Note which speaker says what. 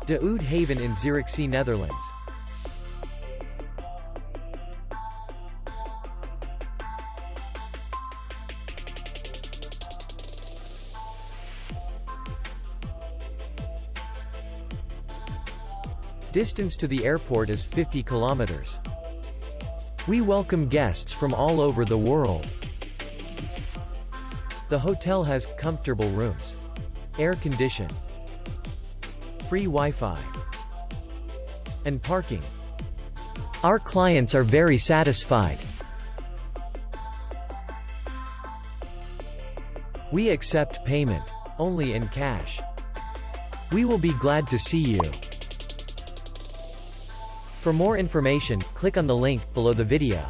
Speaker 1: De Oude Haven in Zierikzee, Netherlands. Distance to the airport is 50 kilometers. We welcome guests from all over the world. The hotel has comfortable rooms, air condition, free Wi-Fi, and parking. Our clients are very satisfied. We accept payment only in cash. We will be glad to see you. For more information, click on the link below the video.